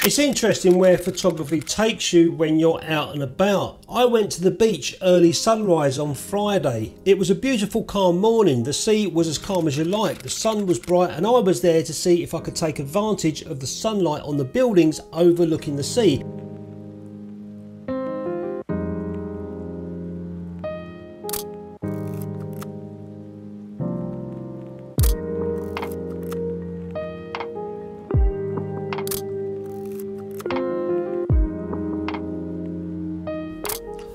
It's interesting where photography takes you when you're out and about. I went to the beach early sunrise on Friday. It was a beautiful calm morning. The sea was as calm as you like. The sun was bright and I was there to see if I could take advantage of the sunlight on the buildings overlooking the sea.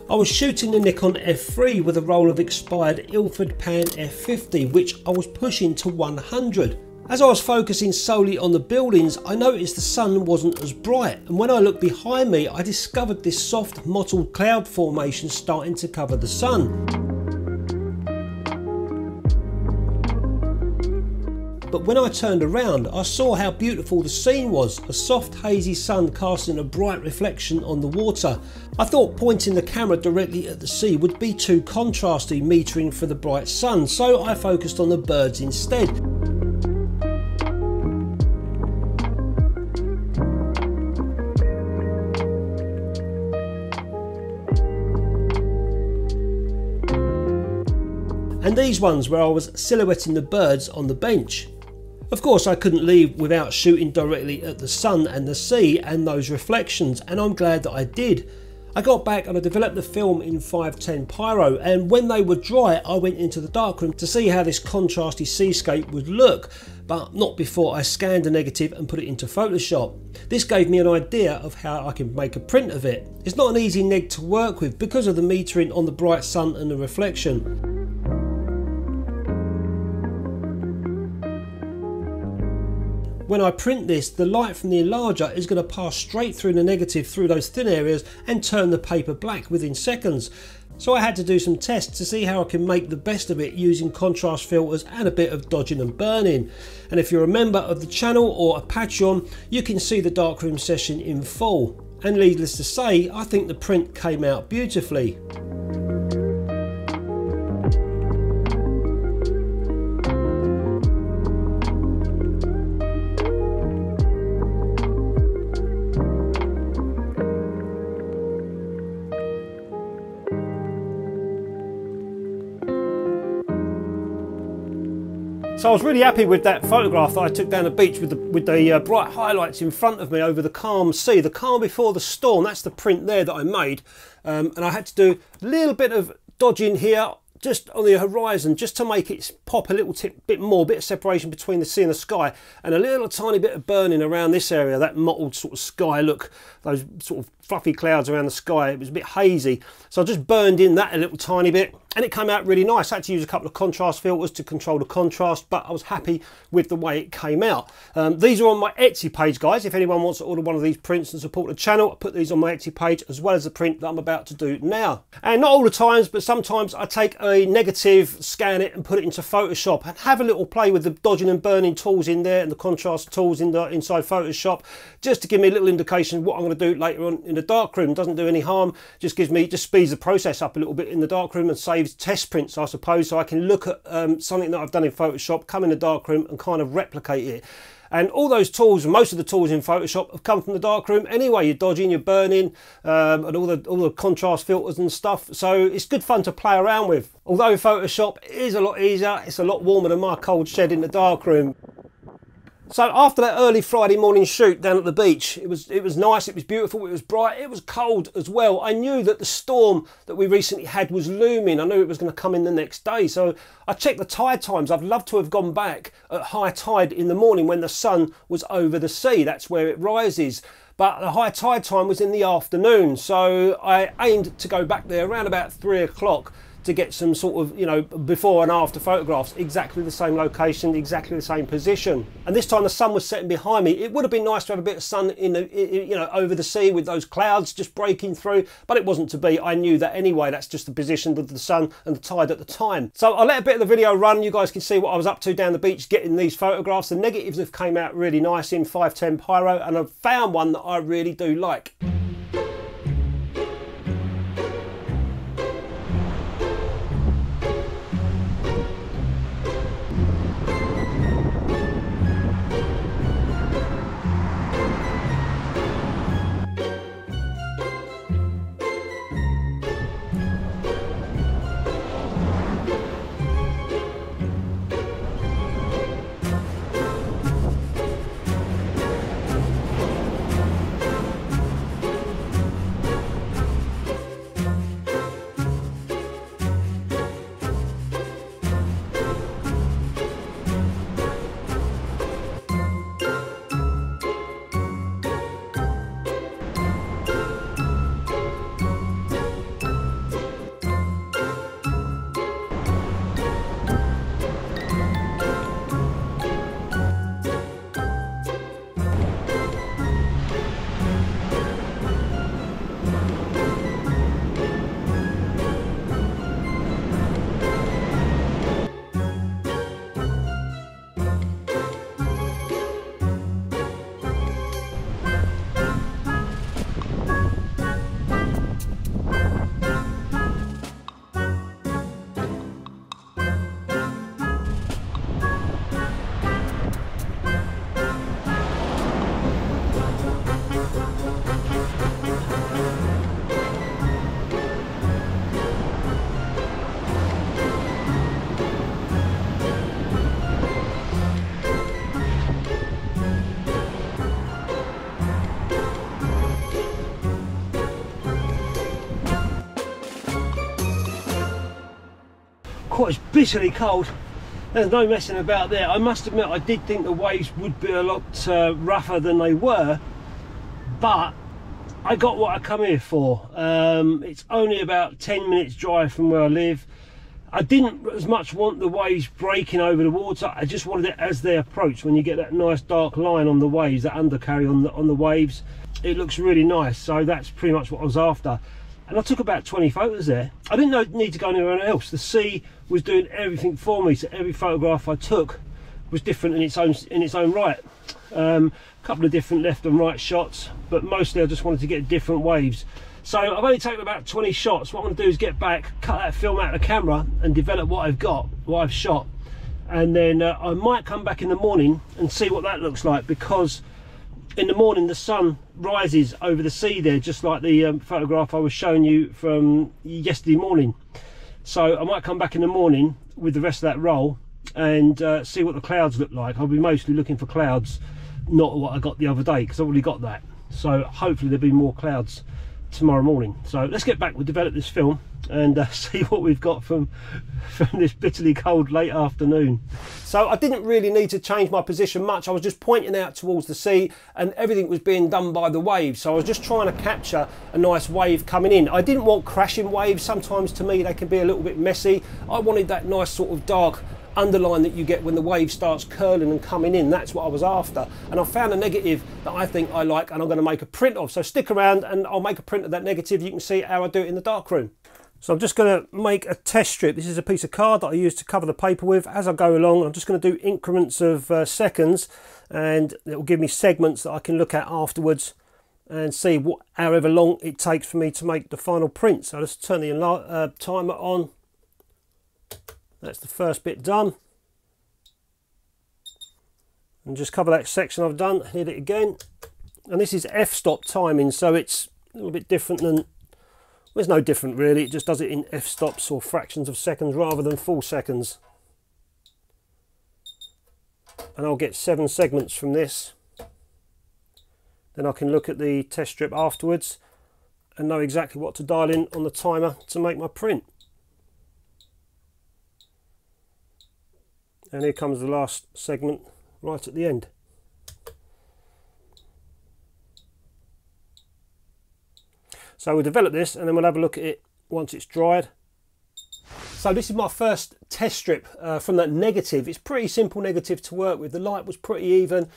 I was shooting the Nikon F3 with a roll of expired Ilford Pan F50, which I was pushing to 100. As I was focusing solely on the buildings, I noticed the sun wasn't as bright, and when I looked behind me, I discovered this soft mottled cloud formation starting to cover the sun. But when I turned around, I saw how beautiful the scene was, a soft hazy sun casting a bright reflection on the water. I thought pointing the camera directly at the sea would be too contrasty, metering for the bright sun, so I focused on the birds instead. And these ones where I was silhouetting the birds on the bench. Of course I couldn't leave without shooting directly at the sun and the sea and those reflections, and I'm glad that I did. I got back and I developed the film in 510 Pyro, and when they were dry I went into the darkroom to see how this contrasty seascape would look, but not before I scanned the negative and put it into Photoshop. This gave me an idea of how I can make a print of it. It's not an easy neg to work with because of the metering on the bright sun and the reflection. When I print this, the light from the enlarger is going to pass straight through the negative through those thin areas and turn the paper black within seconds. So I had to do some tests to see how I can make the best of it using contrast filters and a bit of dodging and burning. And if you're a member of the channel or a Patreon, you can see the darkroom session in full. And needless to say, I think the print came out beautifully. So I was really happy with that photograph that I took down the beach with the bright highlights in front of me over the calm sea, the calm before the storm. That's the print there that I made, and I had to do a little bit of dodging here just on the horizon just to make it pop a little bit more, bit of separation between the sea and the sky, and a little tiny bit of burning around this area, that mottled sort of sky look, those sort of fluffy clouds around the sky. It was a bit hazy, so I just burned in that a little tiny bit and it came out really nice. I had to use a couple of contrast filters to control the contrast, but I was happy with the way it came out. These are on my Etsy page, guys. If anyone wants to order one of these prints and support the channel, I put these on my Etsy page as well as the print that I'm about to do now. And not all the times, but sometimes I take a negative, scan it and put it into Photoshop and have a little play with the dodging and burning tools in there and the contrast tools inside Photoshop, just to give me a little indication of what I'm going to do later on in the darkroom. Doesn't do any harm, just speeds the process up a little bit in the darkroom and saves test prints, I suppose, so I can look at something that I've done in Photoshop, come in the darkroom and kind of replicate it. And all those tools, most of the tools in Photoshop have come from the darkroom anyway. You're dodging, you're burning, and all the contrast filters and stuff. So it's good fun to play around with. Although Photoshop is a lot easier, it's a lot warmer than my cold shed in the darkroom. So after that early Friday morning shoot down at the beach, it was nice, it was beautiful, it was bright, it was cold as well. I knew that the storm that we recently had was looming. I knew it was going to come in the next day. So I checked the tide times. I'd love to have gone back at high tide in the morning when the sun was over the sea. That's where it rises. But the high tide time was in the afternoon. So I aimed to go back there around about 3 o'clock to get some sort of, you know, before and after photographs, exactly the same location, exactly the same position. And this time the sun was setting behind me. It would have been nice to have a bit of sun over the sea with those clouds just breaking through, but it wasn't to be. I knew that anyway. That's just the position of the sun and the tide at the time. So I'll let a bit of the video run. You guys can see what I was up to down the beach getting these photographs. The negatives have came out really nice in 510 Pyro, and I've found one that I really do like. course, it's bitterly cold. There's no messing about there. I must admit, I did think the waves would be a lot rougher than they were, but I got what I come here for. It's only about 10 minutes drive from where I live. I didn't as much want the waves breaking over the water. I just wanted it as they approach. When you get that nice dark line on the waves, that undercarry on the waves, it looks really nice. So that's pretty much what I was after. And I took about 20 photos there. I didn't need to go anywhere else. The sea was doing everything for me, so every photograph I took was different in its own right. A couple of different left and right shots, but mostly I just wanted to get different waves. So I've only taken about 20 shots. What I'm going to do is get back, cut that film out of the camera and develop what I've got, what I've shot. And then I might come back in the morning and see what that looks like, because in the morning the sun rises over the sea there, just like the photograph I was showing you from yesterday morning. So I might come back in the morning with the rest of that roll and see what the clouds look like. I'll be mostly looking for clouds, not what I got the other day, because I've already got that. So hopefully there'll be more clouds tomorrow morning. So let's get back, we'll develop this film and see what we've got from this bitterly cold late afternoon. So I didn't really need to change my position much. I was just pointing out towards the sea and everything was being done by the waves. So I was just trying to capture a nice wave coming in. I didn't want crashing waves. Sometimes to me they can be a little bit messy. I wanted that nice sort of dark underline that you get when the wave starts curling and coming in. That's what I was after, and I found a negative that I think I like and I'm going to make a print of. So stick around and I'll make a print of that negative. You can see how I do it in the darkroom. So I'm just going to make a test strip. This is a piece of card that I use to cover the paper with. As I go along, I'm just going to do increments of seconds, and it will give me segments that I can look at afterwards and see however long it takes for me to make the final print. So let's turn the timer on. That's the first bit done, and just cover that section I've done, hit it again. And this is f-stop timing, so it's a little bit different than, well, it's no different really, it just does it in f-stops or fractions of seconds rather than full seconds. And I'll get 7 segments from this, then I can look at the test strip afterwards and know exactly what to dial in on the timer to make my print. And here comes the last segment right at the end. So we'll develop this and then we'll have a look at it once it's dried. So this is my first test strip from that negative. It's pretty simple negative to work with. The light was pretty even,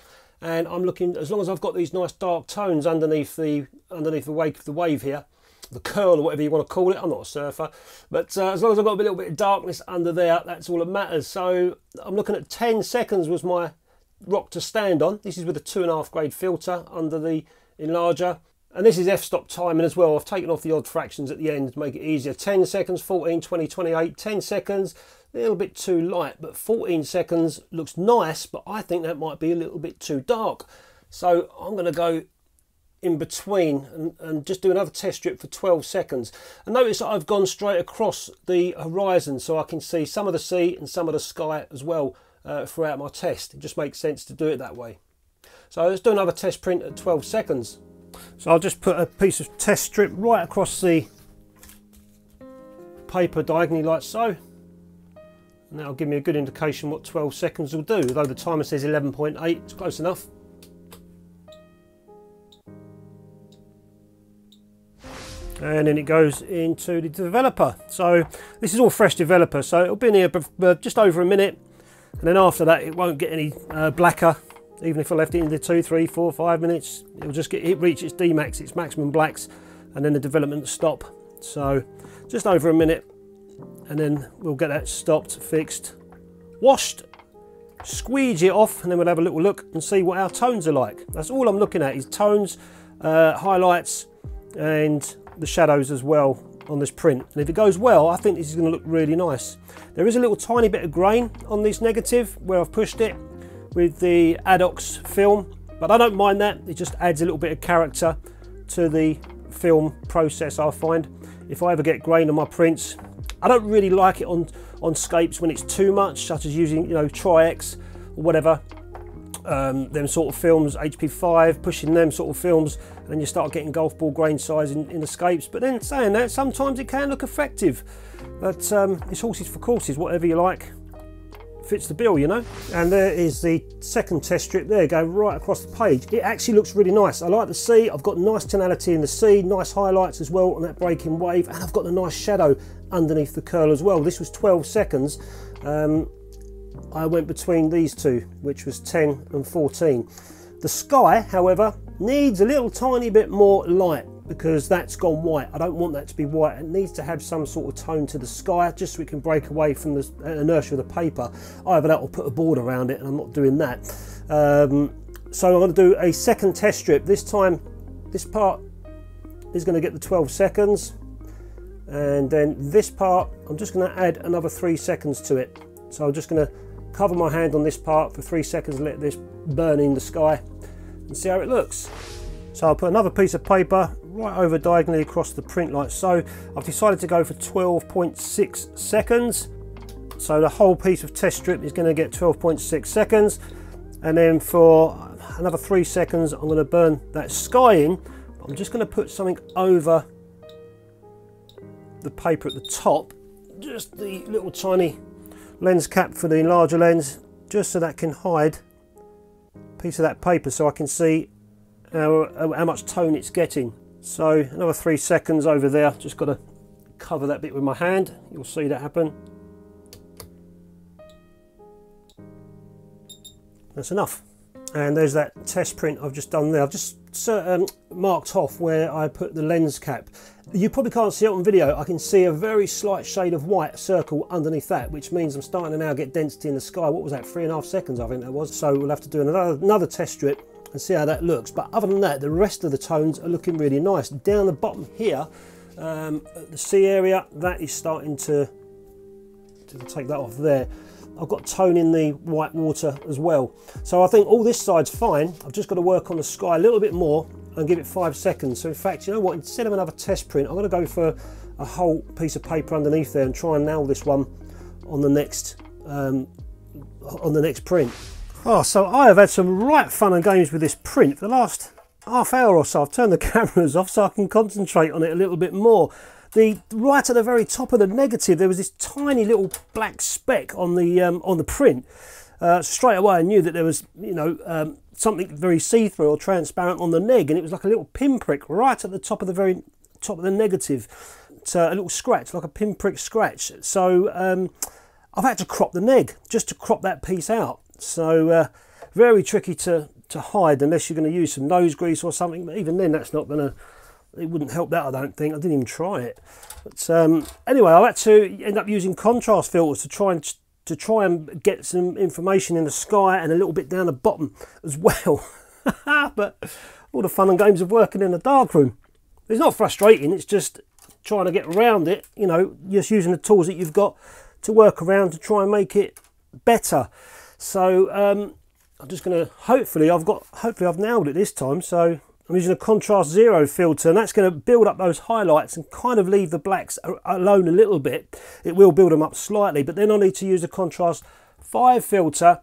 and I'm looking, as long as I've got these nice dark tones underneath the wake of the wave here, the curl or whatever you want to call it. I'm not a surfer, but as long as I've got a little bit of darkness under there, that's all that matters. So I'm looking at 10 seconds was my rock to stand on. This is with a 2.5 grade filter under the enlarger, and this is f-stop timing as well. I've taken off the odd fractions at the end to make it easier. 10 seconds, 14, 20, 28, 10 seconds, a little bit too light, but 14 seconds looks nice, but I think that might be a little bit too dark. So I'm going to go in between and just do another test strip for 12 seconds. And notice that I've gone straight across the horizon so I can see some of the sea and some of the sky as well throughout my test. It just makes sense to do it that way. So let's do another test print at 12 seconds. So I'll just put a piece of test strip right across the paper diagonally like so, and that'll give me a good indication what 12 seconds will do. Although the timer says 11.8, it's close enough. And then it goes into the developer. So this is all fresh developer, so it'll be in here just over a minute, and then after that it won't get any blacker. Even if I left it in the 2, 3, 4, 5 minutes, it'll just reach its D-max, its maximum blacks, and then the development will stop. So just over a minute, and then we'll get that stopped, fixed, washed, squeegee it off, and then we'll have a little look and see what our tones are like. That's all I'm looking at, is tones, highlights, and the shadows as well on this print. And if it goes well, I think this is going to look really nice. There is a little tiny bit of grain on this negative where I've pushed it with the Adox film, but I don't mind that. It just adds a little bit of character to the film process. I find if I ever get grain on my prints, I don't really like it on scapes when it's too much, such as using, you know, Tri-X or whatever. them sort of films, HP5, pushing them sort of films, and then you start getting golf ball grain size in escapes. But then saying that, sometimes it can look effective. But it's horses for courses, whatever you like fits the bill, you know. And there is the second test strip there, going right across the page. It actually looks really nice. I like the sea. I've got nice tonality in the sea, nice highlights as well on that breaking wave, and I've got the nice shadow underneath the curl as well. This was 12 seconds. I went between these two, which was 10 and 14. The sky, however, needs a little tiny bit more light, because that's gone white. I don't want that to be white. It needs to have some sort of tone to the sky, just so we can break away from the inertia of the paper. Either that or put a board around it, and I'm not doing that. So I'm going to do a second test strip. This time, this part is going to get the 12 seconds. And then this part, I'm just going to add another 3 seconds to it. So I'm just going to cover my hand on this part for 3 seconds, let this burn in the sky, and see how it looks. So I'll put another piece of paper right over diagonally across the print like so. I've decided to go for 12.6 seconds. So the whole piece of test strip is going to get 12.6 seconds. And then for another 3 seconds, I'm going to burn that sky in. I'm just going to put something over the paper at the top. Just the little tiny lens cap for the larger lens, just so that can hide a piece of that paper so I can see how much tone it's getting. So another 3 seconds over there. Just got to cover that bit with my hand. You'll see that happen. That's enough. And there's that test print I've just done there. I've just marked off where I put the lens cap. You probably can't see it on video. I can see a very slight shade of white circle underneath that, which means I'm starting to now get density in the sky. What was that, 3.5 seconds I think that was. So we'll have to do another test strip and see how that looks. But other than that, the rest of the tones are looking really nice. Down the bottom here, at the sea area, that is starting to take that off there. I've got tone in the white water as well. So I think all this side's fine. I've just got to work on the sky a little bit more and give it 5 seconds. So in fact, you know what, instead of another test print, I'm going to go for a whole piece of paper underneath there and try and nail this one on the next print. Oh, so I have had some right fun and games with this print for the last half hour or so. I've turned the cameras off so I can concentrate on it a little bit more. Right at the very top of the negative, there was this tiny little black speck on the print. Straight away I knew that there was, you know, something very see-through or transparent on the neg, and it was like a little pinprick right at the top of the very top of the negative. It's a little scratch, like a pinprick scratch. So I've had to crop the neg just to crop that piece out. So very tricky to hide unless you're going to use some nose grease or something. But even then, that's not going to. It wouldn't help that, I don't think. I didn't even try it. But anyway, I had to end up using contrast filters to try and get some information in the sky and a little bit down the bottom as well. But all the fun and games of working in a darkroom. It's not frustrating, it's just trying to get around it, you know, just using the tools that you've got to work around to try and make it better. So I'm just going to, hopefully I've nailed it this time. So I'm using a contrast 0 filter, and that's going to build up those highlights and kind of leave the blacks alone a little bit. It will build them up slightly, but then I need to use the contrast 5 filter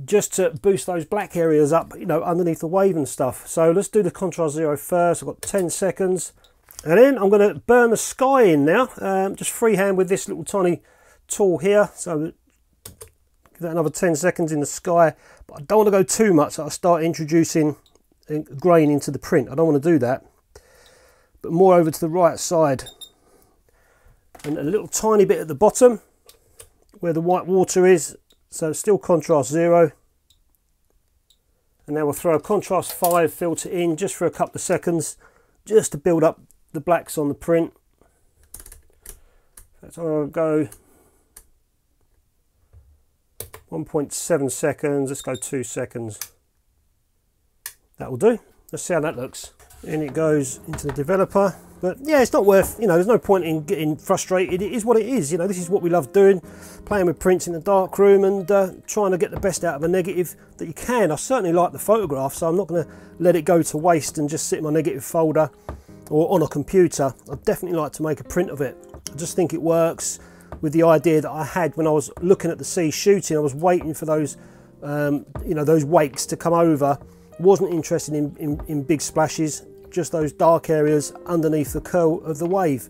just to boost those black areas up, you know, underneath the wave and stuff. So let's do the contrast 0 first. I've got 10 seconds. And then I'm going to burn the sky in now, just freehand with this little tiny tool here. So give that another 10 seconds in the sky, but I don't want to go too much. So I'll start introducing grain into the print. I don't want to do that, but more over to the right side, and a little tiny bit at the bottom where the white water is. So still contrast 0, and now we'll throw a contrast 5 filter in just for a couple of seconds, just to build up the blacks on the print. So I'll go 1.7 seconds. Let's go 2 seconds. That will do. Let's see how that looks. And it goes into the developer. But yeah, it's not worth, you know, there's no point in getting frustrated. It is what it is. You know, this is what we love doing, playing with prints in the darkroom and trying to get the best out of a negative that you can. I certainly like the photograph, so I'm not going to let it go to waste and just sit in my negative folder or on a computer. I'd definitely like to make a print of it. I just think it works with the idea that I had when I was looking at the sea shooting. I was waiting for those you know, those wakes to come over. Wasn't interested in big splashes, just those dark areas underneath the curl of the wave.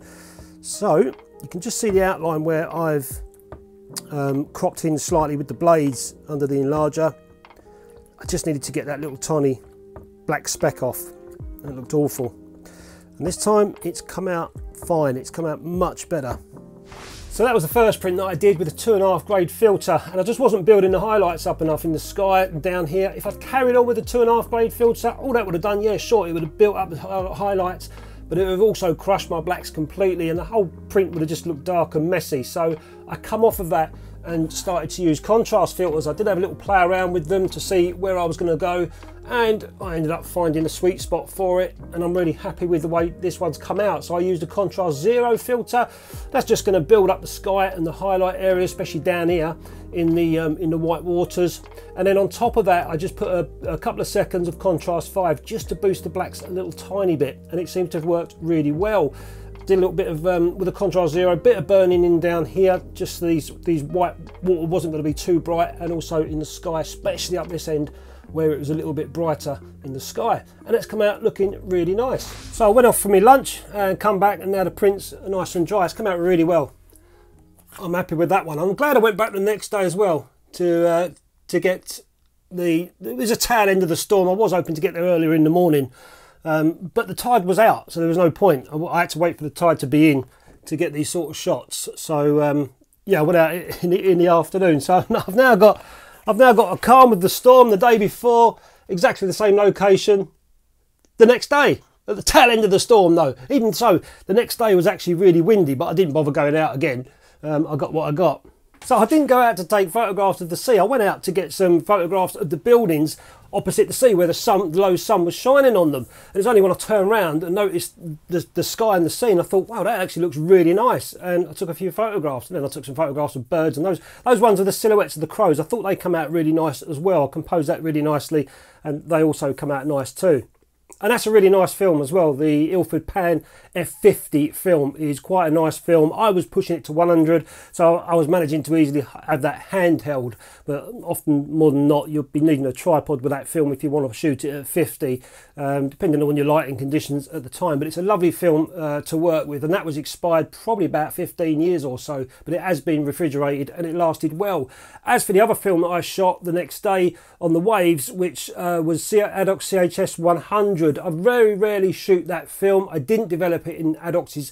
So you can just see the outline where I've cropped in slightly with the blades under the enlarger. I just needed to get that little tiny black speck off. It looked awful. And this time it's come out fine, it's come out much better. So that was the first print that I did with a 2.5 grade filter, and I just wasn't building the highlights up enough in the sky and down here. If I'd carried on with the 2.5 grade filter, all that would have done, yeah, sure, it would have built up the highlights, but it would have also crushed my blacks completely and the whole print would have just looked dark and messy. So I come off of that and started to use contrast filters. I did have a little play around with them to see where I was going to go, and I ended up finding a sweet spot for it, and I'm really happy with the way this one's come out. So I used a contrast 0 filter. That's just going to build up the sky and the highlight area, especially down here in the white waters. And then on top of that, I just put a couple of seconds of contrast 5 just to boost the blacks a little tiny bit, and it seemed to have worked really well. Did a little bit of with a contrast 0, a bit of burning in down here, just these white water wasn't going to be too bright, and also in the sky, especially up this end where it was a little bit brighter in the sky, and it's come out looking really nice. So I went off for my lunch and come back, and now the print's nice and dry. It's come out really well. I'm happy with that one. I'm glad I went back the next day as well to get it was a tail end of the storm. I was hoping to get there earlier in the morning, but the tide was out, so there was no point. I had to wait for the tide to be in to get these sort of shots. So yeah, I went out in the afternoon. So I've now got a calm with the storm the day before, exactly the same location the next day, at the tail end of the storm though. Even so, the next day was actually really windy, but I didn't bother going out again. I got what I got. So I didn't go out to take photographs of the sea. I went out to get some photographs of the buildings opposite the sea where the low sun was shining on them. And it's only when I turned around and noticed the sky and the sea, and I thought, wow, that actually looks really nice. And I took a few photographs, and then I took some photographs of birds, and those ones are the silhouettes of the crows. I thought they come out really nice as well. I composed that really nicely, and they also come out nice too. And that's a really nice film as well. The Ilford Pan F50 film is quite a nice film. I was pushing it to 100, so I was managing to easily have that handheld. But often, more than not, you'll be needing a tripod with that film if you want to shoot it at 50, depending on your lighting conditions at the time. But it's a lovely film to work with, and that was expired probably about 15 years or so, but it has been refrigerated and it lasted well. As for the other film that I shot the next day on the waves, which was Adox CHS 100, I very rarely shoot that film. I didn't develop it in Adox's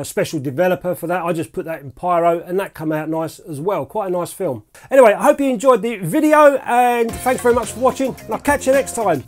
special developer for that. I just put that in Pyro, and that came out nice as well. Quite a nice film. Anyway, I hope you enjoyed the video, and thanks very much for watching, and I'll catch you next time.